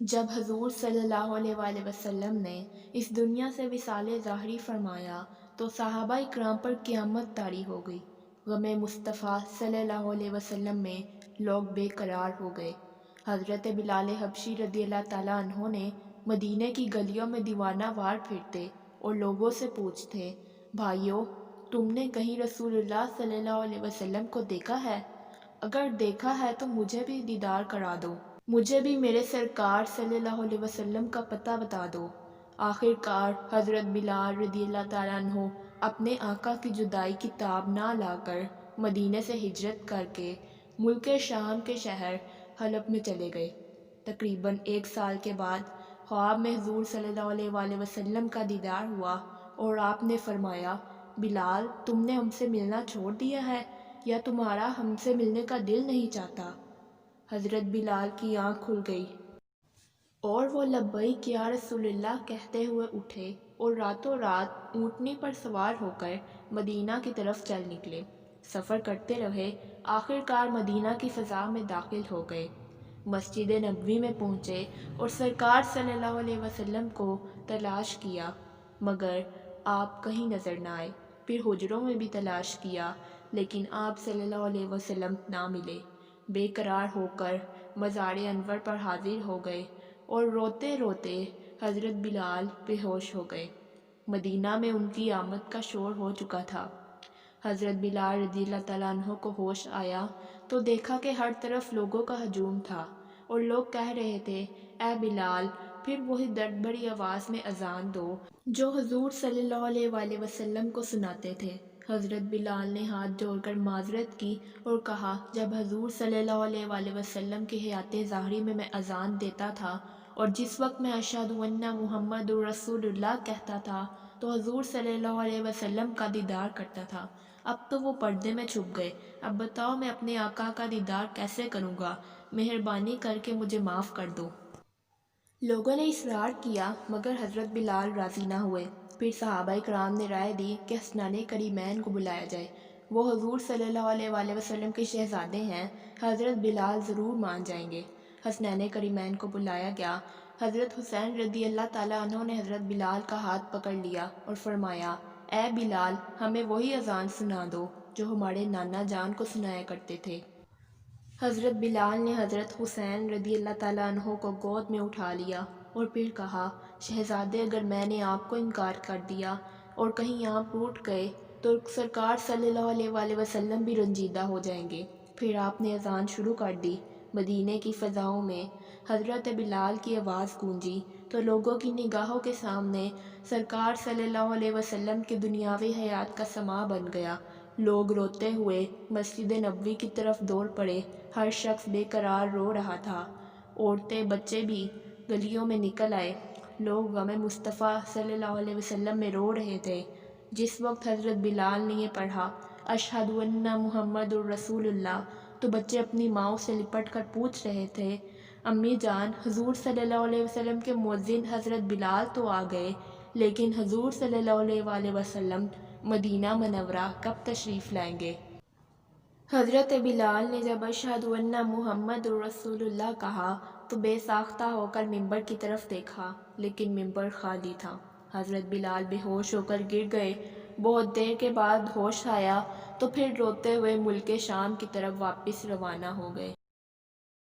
جب حضور صلی اللہ علیہ وآلہ وسلم نے اس دنیا سے وصال ظاہری فرمایا تو صحابہ اکرام پر قیامت طاری ہو گئی۔ غم مصطفیٰ صلی اللہ علیہ وسلم میں لوگ بے قرار ہو گئے۔ حضرت بلال حبشی رضی اللہ تعالیٰ عنہ نے مدینہ کی گلیوں میں دیوانہ وار پھرتے اور لوگوں سے پوچھتے، بھائیو، تم نے کہیں رسول اللہ صلی اللہ علیہ وسلم کو دیکھا ہے؟ اگر دیکھا ہے تو مجھے بھی دیدار کرا دو، مجھے بھی میرے سرکار صلی اللہ علیہ وسلم کا پتہ بتا دو۔ آخر کار حضرت بلال رضی اللہ تعالیٰ عنہ اپنے آقا کی جدائی کی تاب نہ لا کر مدینہ سے ہجرت کر کے ملک شام کے شہر حلب میں چلے گئے۔ تقریباً 1 سال کے بعد خواب میں حضور صلی اللہ علیہ وآلہ وسلم کا دیدار ہوا اور آپ نے فرمایا، بلال، تم نے ہم سے ملنا چھوڑ دیا ہے یا تمہارا ہم سے ملنے کا دل نہیں چاہتا؟ حضرت بلال کی آنکھ کھل گئی اور وہ لبیک یا رسول اللہ کہتے ہوئے اٹھے اور راتوں رات اونٹنی پر سوار ہو کر مدینہ کی طرف چل نکلے۔ سفر کرتے رہے، آخر کار مدینہ کی فضا میں داخل ہو گئے۔ مسجد نبوی میں پہنچے اور سرکار صلی اللہ علیہ وسلم کو تلاش کیا، مگر آپ کہیں نظر نہ آئے۔ پھر حجروں میں بھی تلاش کیا، لیکن آپ صلی اللہ علیہ وسلم نہ ملے۔ بے قرار ہو کر مزار انور پر حاضر ہو گئے اور روتے روتے حضرت بلال بے ہوش ہو گئے۔ مدینہ میں ان کی آمد کا شور ہو چکا تھا۔ حضرت بلال رضی اللہ تعالیٰ عنہ کو ہوش آیا تو دیکھا کہ ہر طرف لوگوں کا ہجوم تھا اور لوگ کہہ رہے تھے، اے بلال، پھر وہی درد بھری آواز میں اذان دو جو حضور صلی اللہ علیہ وآلہ وسلم کو سناتے تھے۔ حضرت بلال نے ہاتھ جوڑ کر معذرت کی اور کہا، جب حضور صلی اللہ علیہ وآلہ وسلم کی حیات ظاہری میں اذان دیتا تھا اور جس وقت میں اشہد ان محمد الرسول اللہ کہتا تھا تو حضور صلی اللہ علیہ وسلم کا دیدار کرتا تھا۔ اب تو وہ پردے میں چھپ گئے، اب بتاؤ میں اپنے آقا کا دیدار کیسے کروں گا؟ مہربانی کر کے مجھے معاف کر دو۔ لوگوں نے اصرار کیا مگر حضرت بلال راضی نہ ہوئے۔ پھر صحابہ کرام نے رائے دی کہ حسنین کریمین کو بلایا جائے، وہ حضور صلی اللہ علیہ وآلہ وسلم کے شہزادے ہیں، حضرت بلال ضرور مان جائیں گے۔ حسنین کریمین کو بلایا گیا۔ حضرت حسین رضی اللہ تعالیٰ عنہ نے حضرت بلال کا ہاتھ پکڑ لیا اور فرمایا، اے بلال، ہمیں وہی اذان سنا دو جو ہمارے نانا جان کو سنایا کرتے تھے۔ حضرت بلال نے حضرت حسین رضی اللہ تعالیٰ عنہ کو گود میں اٹھا لیا اور پھر کہا، شہزادے، اگر میں نے آپ کو انکار کر دیا اور کہیں آپ روٹھ گئے تو سرکار صلی اللہ علیہ وآلہ وسلم بھی رنجیدہ ہو جائیں گے۔ پھر آپ نے اذان شروع کر دی۔ مدینے کی فضاؤں میں حضرت بلال کی آواز گونجی تو لوگوں کی نگاہوں کے سامنے سرکار صلی اللہ علیہ وسلم کی دنیاوی حیات کا سماع بن گیا۔ لوگ روتے ہوئے مسجد نبوی کی طرف دوڑ پڑے، ہر شخص بے قرار رو رہا تھا، عورتیں بچے بھی گلیوں میں نکل آئے۔ لوگ غم مصطفیٰ صلی اللہ علیہ وسلم میں رو رہے تھے۔ جس وقت حضرت بلال نے یہ پڑھا، اشہد ان محمد الرسول اللہ، تو بچے اپنی ماؤں سے لپٹ کر پوچھ رہے تھے، امی جان، حضور صلی اللہ علیہ وسلم کے مؤذن حضرت بلال تو آ گئے، لیکن حضور صلی اللہ علیہ وآلہ وسلم مدینہ منورہ کب تشریف لائیں گے؟ حضرت بلال نے جب اشہد ان محمد الرسول اللہ کہا تو بے ساختہ ہو کر ممبر کی طرف دیکھا، لیکن ممبر خالی تھا۔ حضرت بلال بے ہوش ہو کر گر گئے۔ بہت دیر کے بعد ہوش آیا تو پھر روتے ہوئے ملک شام کی طرف واپس روانہ ہو گئے۔